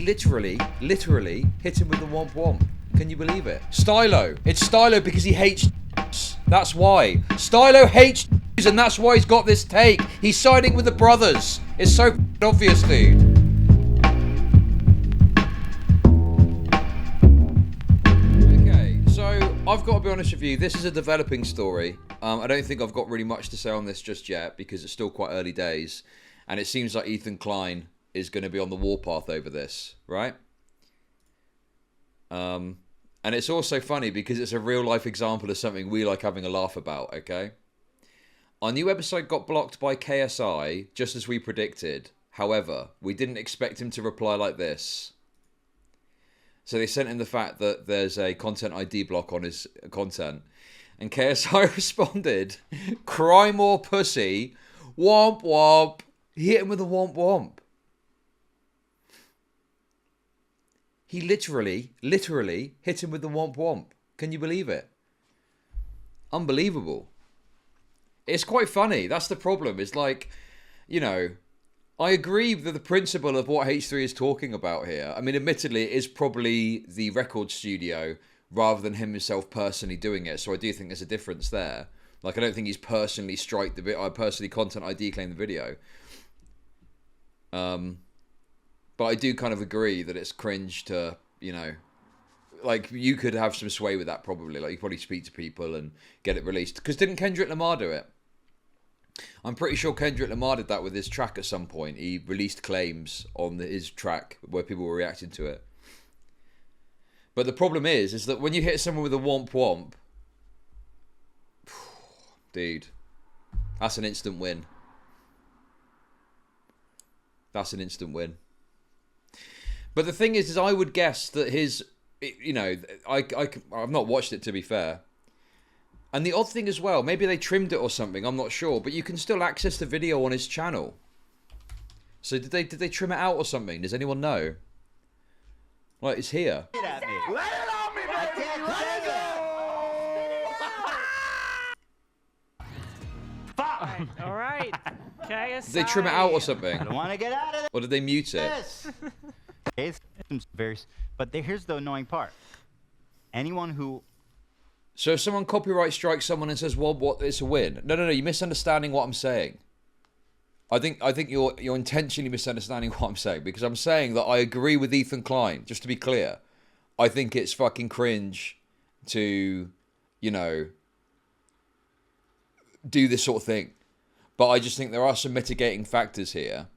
literally hit him with the womp womp. Can you believe it? Stylo. It's Stylo because he hates. That's why. Stylo hates, and that's why he's got this take. He's siding with the brothers. It's so obvious, dude. Okay, so I've got to be honest with you. This is a developing story. I don't think I've got really much to say on this just yet because it's still quite early days, and it seems like Ethan Klein is going to be on the warpath over this, right? And it's also funny because it's a real life example of something we like having a laugh about, okay? Our new episode got blocked by KSI, just as we predicted. However, we didn't expect him to reply like this. So they sent him the fact that there's a content ID block on his content. And KSI responded, cry more pussy, womp womp. He hit him with a womp womp. He literally hit him with the womp womp. Can you believe it? Unbelievable. It's quite funny. That's the problem. It's like, you know, I agree with the principle of what H3 is talking about here. I mean, admittedly, it is probably the record studio rather than himself personally doing it. So I do think there's a difference there. Like, I don't think he's personally striked the bit. I personally content ID claim the video. But I do kind of agree that it's cringe to, you know, like you could have some sway with that probably. Like you probably speak to people and get it released. Because didn't Kendrick Lamar do it? I'm pretty sure Kendrick Lamar did that with his track at some point. He released claims on his track where people were reacting to it. But the problem is that when you hit someone with a womp womp, dude, that's an instant win. That's an instant win. But the thing is I would guess that his, you know, I've not watched it to be fair. And the odd thing as well, maybe they trimmed it or something, I'm not sure, but you can still access the video on his channel. So did they trim it out or something? Does anyone know? Like, it's here. Lay it on me, baby! Let it go! Fuck! All right. KSI. Did they trim it out or something? I don't want to get out of Or did they mute it? this. But here's the annoying part. Anyone who... So if someone copyright strikes someone and says, well, what, it's a win. No, you're misunderstanding what I'm saying. I think you're intentionally misunderstanding what I'm saying, because I'm saying that I agree with Ethan Klein, just to be clear. I think it's fucking cringe to, you know, do this sort of thing. But I just think there are some mitigating factors here.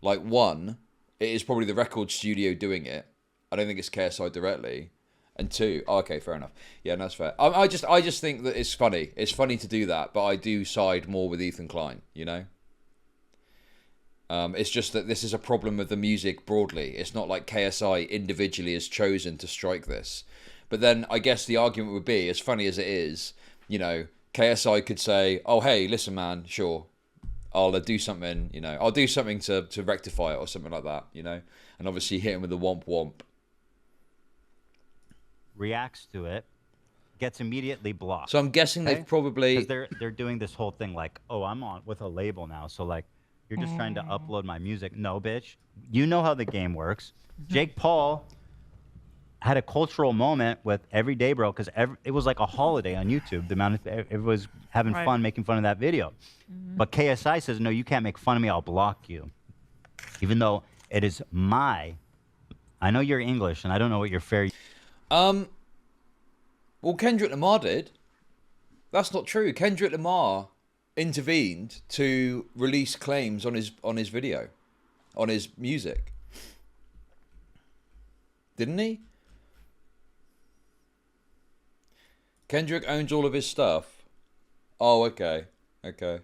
Like, one, it is probably the record studio doing it. I don't think it's KSI directly. And two, oh, okay, fair enough. Yeah, no, that's fair. I just think that it's funny. It's funny to do that, but I do side more with Ethan Klein, you know? It's just that this is a problem with the music broadly. It's not like KSI individually has chosen to strike this. But then I guess the argument would be, as funny as it is, you know, KSI could say, oh, hey, listen, man, sure, I'll do something, you know, I'll do something to rectify it or something like that, you know? And obviously hit him with the womp womp. reacts to it, gets immediately blocked. So I'm guessing they've probably... Because they're doing this whole thing like, oh, I'm on with a label now, so like, you're just trying to upload my music. No, bitch. You know how the game works. Jake Paul had a cultural moment with Everyday Bro because it was like a holiday on YouTube. The amount of it was having fun making fun of that video. But KSI says, no, you can't make fun of me. I'll block you. Even though it is my... I know you're English, and I don't know what your fair... Well, Kendrick Lamar did. That's not true. Kendrick Lamar intervened to release claims on his video, on his music. Didn't he? Kendrick owns all of his stuff. Oh, okay. Okay.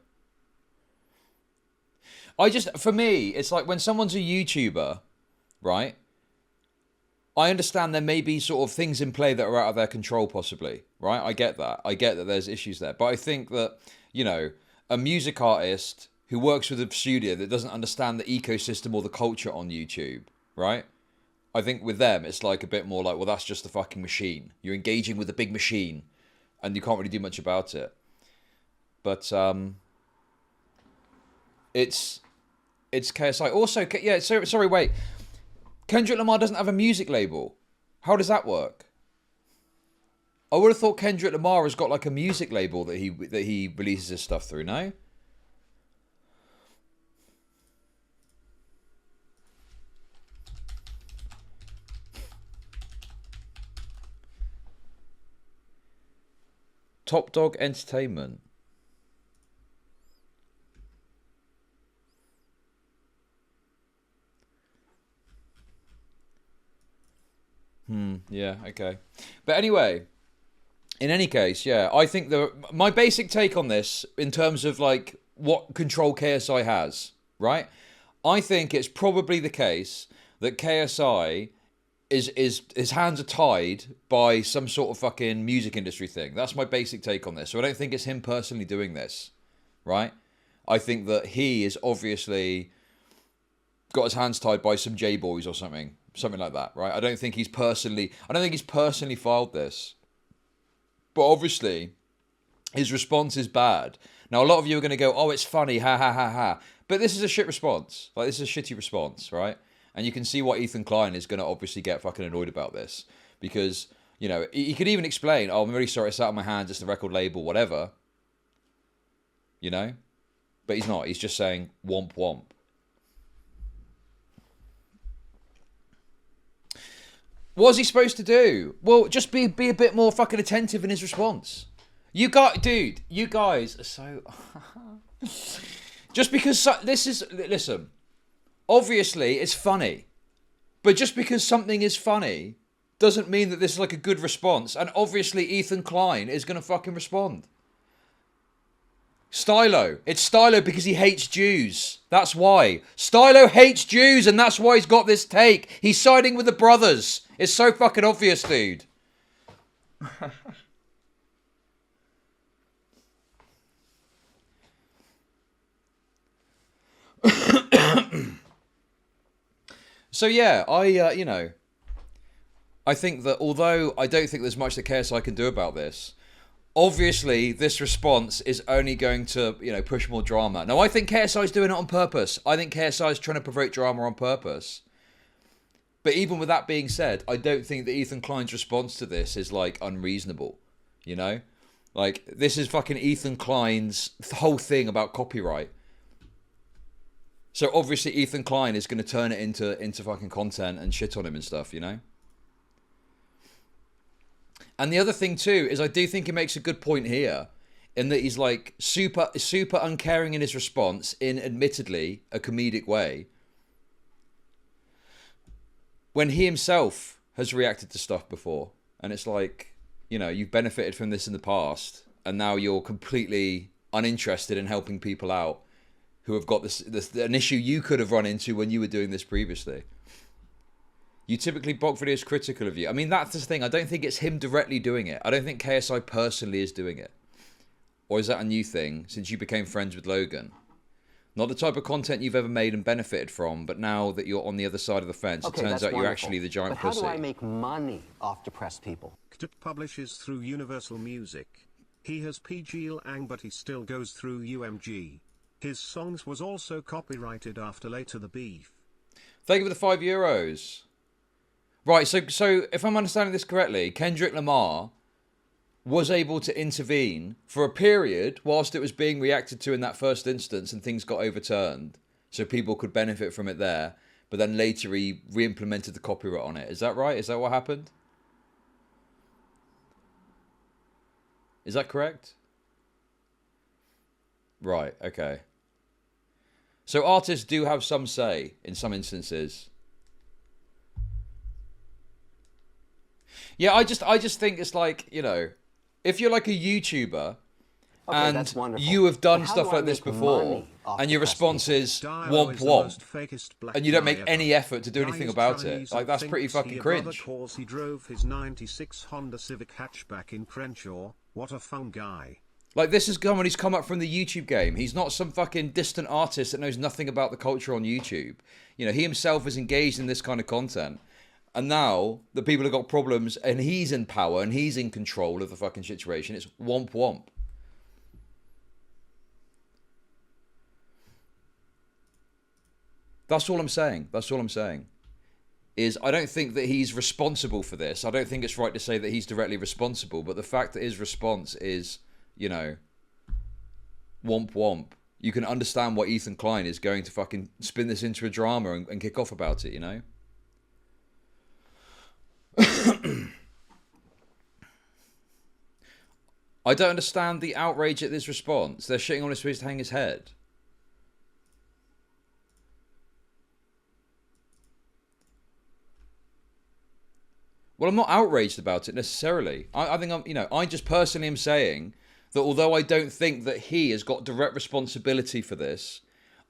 For me, it's like when someone's a YouTuber, right? I understand there may be sort of things in play that are out of their control, possibly, right? I get that. I get that there's issues there. But I think that, you know, a music artist who works with a studio that doesn't understand the ecosystem or the culture on YouTube, right? I think with them, it's like a bit more like, well, that's just a fucking machine. You're engaging with a big machine, and you can't really do much about it. But it's KSI. Also, yeah. Sorry, wait. Kendrick Lamar doesn't have a music label. How does that work? I would have thought Kendrick Lamar has got like a music label that he releases his stuff through, no? Top Dog Entertainment. Yeah, okay. But anyway, in any case, yeah, I think my basic take on this, in terms of like what control KSI has, right? I think it's probably the case that KSI is his hands are tied by some sort of fucking music industry thing. That's my basic take on this. So I don't think it's him personally doing this, right? I think that he is obviously got his hands tied by some J-boys or something like that, right? I don't think he's personally filed this. But obviously, his response is bad. Now, a lot of you are going to go, oh, it's funny, ha, ha, ha, ha. But this is a shit response. Like, this is a shitty response, right? And you can see why Ethan Klein is going to obviously get fucking annoyed about this. Because, you know, he could even explain, oh, I'm really sorry, it's out of my hands, it's the record label, whatever. You know? But he's not. He's just saying, womp womp. What's he supposed to do? Well, just be a bit more fucking attentive in his response. You guys are so... Just because listen, obviously it's funny. But just because something is funny doesn't mean that this is like a good response. And obviously Ethan Klein is going to fucking respond. Stylo. It's Stylo because he hates Jews. That's why. Stylo hates Jews and that's why he's got this take. He's siding with the brothers. It's so fucking obvious, dude. So yeah, I think that although I don't think there's much that KSI can do about this, obviously this response is only going to, push more drama. Now, I think KSI is doing it on purpose. I think KSI is trying to provoke drama on purpose. But even with that being said, I don't think that Ethan Klein's response to this is, like, unreasonable, you know? Like, this is fucking Ethan Klein's whole thing about copyright. So obviously Ethan Klein is going to turn it into fucking content and shit on him and stuff, you know? And the other thing too is I do think he makes a good point here in that he's like super uncaring in his response in admittedly a comedic way. When he himself has reacted to stuff before and it's like, you've benefited from this in the past and now you're completely uninterested in helping people out who have got this an issue you could have run into when you were doing this previously. You typically block videos critical of you. I mean, that's the thing. I don't think it's him directly doing it. I don't think KSI personally is doing it. Or is that a new thing since you became friends with Logan? Not the type of content you've ever made and benefited from, but now that you're on the other side of the fence, it turns out you're actually the giant pussy. But how do I make money off depressed people? Chud publishes through Universal Music. He has PG Lang, but he still goes through UMG. His songs was also copyrighted after Later the Beef. Thank you for the €5. Right, so if I'm understanding this correctly, Kendrick Lamar was able to intervene for a period whilst it was being reacted to in that first instance and things got overturned, so people could benefit from it there, but then later he re-implemented the copyright on it. Is that right? Is that what happened? Is that correct? Right, okay. So artists do have some say in some instances. Yeah, I just think it's like, if you're like a YouTuber and you have done stuff like this before and your response is womp womp and you don't make any effort to do anything about it, like that's pretty fucking cringe. He drove his 96 Honda Civic hatchback in Crenshaw. What a fun guy. Like, this is someone who's come up from the YouTube game. He's not some fucking distant artist that knows nothing about the culture on YouTube. He himself is engaged in this kind of content. And now the people have got problems and he's in power and he's in control of the fucking situation. It's womp womp. That's all I'm saying. That's all I'm saying. is I don't think that he's responsible for this. I don't think it's right to say that he's directly responsible, but the fact that his response is, you know, womp womp, you can understand why Ethan Klein is going to fucking spin this into a drama and kick off about it, you know? I don't understand the outrage at this response. They're shitting on his face to hang his head. Well, I'm not outraged about it necessarily. I think I just personally am saying that although I don't think that he has got direct responsibility for this,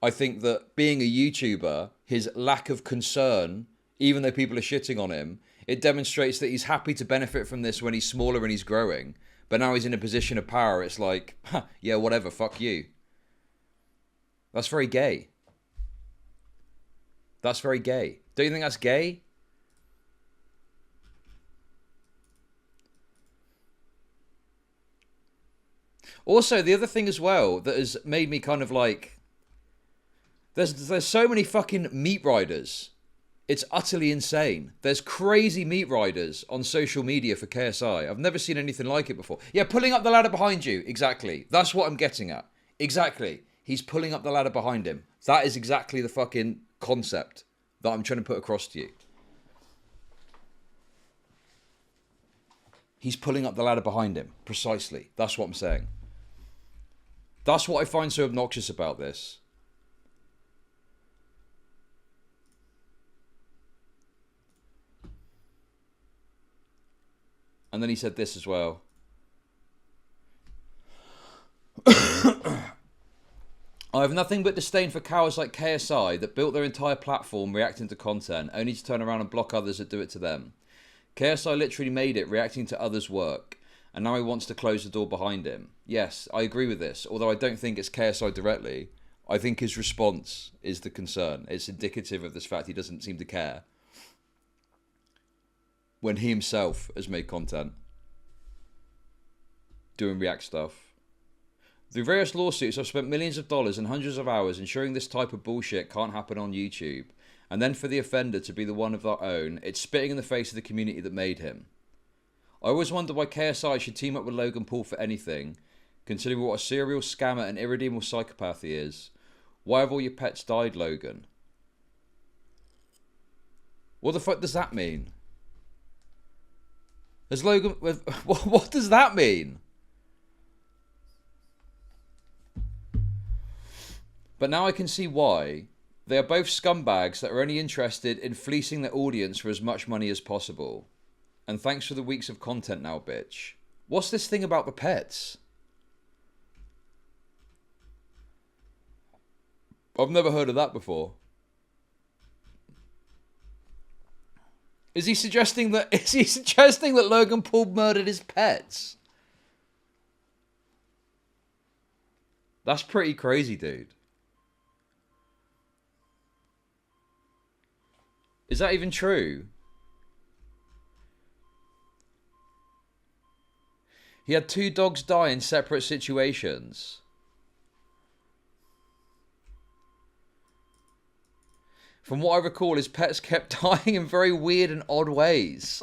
I think that being a YouTuber, his lack of concern, even though people are shitting on him, it demonstrates that he's happy to benefit from this when he's smaller and he's growing. But now he's in a position of power. It's like, yeah, whatever, fuck you. That's very gay. That's very gay. Don't you think that's gay? Also, the other thing as well that has made me kind of like... There's so many fucking meat riders. It's utterly insane. There's crazy meat riders on social media for KSI. I've never seen anything like it before. Yeah, pulling up the ladder behind you. Exactly. That's what I'm getting at. Exactly. He's pulling up the ladder behind him. That is exactly the fucking concept that I'm trying to put across to you. He's pulling up the ladder behind him. Precisely. That's what I'm saying. That's what I find so obnoxious about this. And then he said this as well. I have nothing but disdain for cowards like KSI that built their entire platform reacting to content, only to turn around and block others that do it to them. KSI literally made it reacting to others' work, and now he wants to close the door behind him. Yes, I agree with this, although I don't think it's KSI directly. I think his response is the concern. It's indicative of this fact he doesn't seem to care when he himself has made content doing React stuff. Through various lawsuits, I've spent millions of dollars and hundreds of hours ensuring this type of bullshit can't happen on YouTube. And then for the offender to be the one of their own, it's spitting in the face of the community that made him. I always wonder why KSI should team up with Logan Paul for anything, considering what a serial scammer and irredeemable psychopath he is. Why have all your pets died, Logan? What the fuck does that mean? Has Logan... What does that mean? But now I can see why. They are both scumbags that are only interested in fleecing their audience for as much money as possible. And thanks for the weeks of content now, bitch. What's this thing about the pets? I've never heard of that before. Is he suggesting that Logan Paul murdered his pets? That's pretty crazy, dude. Is that even true? He had 2 dogs die in separate situations. From what I recall, his pets kept dying in very weird and odd ways.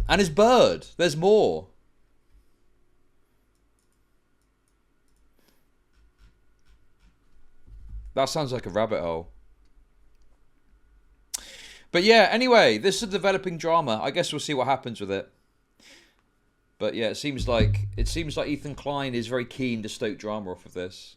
And his bird. There's more. That sounds like a rabbit hole. But yeah, anyway, this is a developing drama. I guess we'll see what happens with it. But yeah, it seems like Ethan Klein is very keen to stoke drama off of this.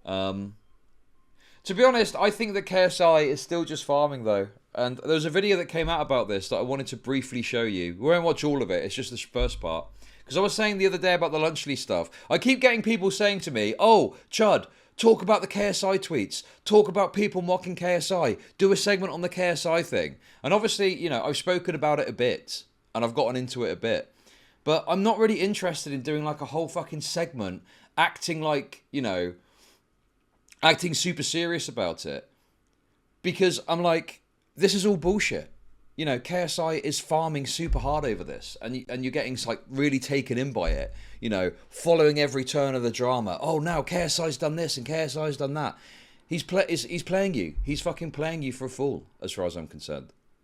To be honest, I think that KSI is still just farming though. And there was a video that came out about this that I wanted to briefly show you. We won't watch all of it. It's just the first part. Because I was saying the other day about the Lunchley stuff. I keep getting people saying to me, "Oh, Chud, talk about the KSI tweets. Talk about people mocking KSI. Do a segment on the KSI thing." And obviously, you know, I've spoken about it a bit. And I've gotten into it a bit. But I'm not really interested in doing like a whole fucking segment acting like, you know, acting super serious about it. Because I'm like, this is all bullshit. You know, KSI is farming super hard over this, and you're getting like really taken in by it. You know, following every turn of the drama. Oh, now KSI's done this and KSI's done that. He's playing you. He's fucking playing you for a fool, as far as I'm concerned.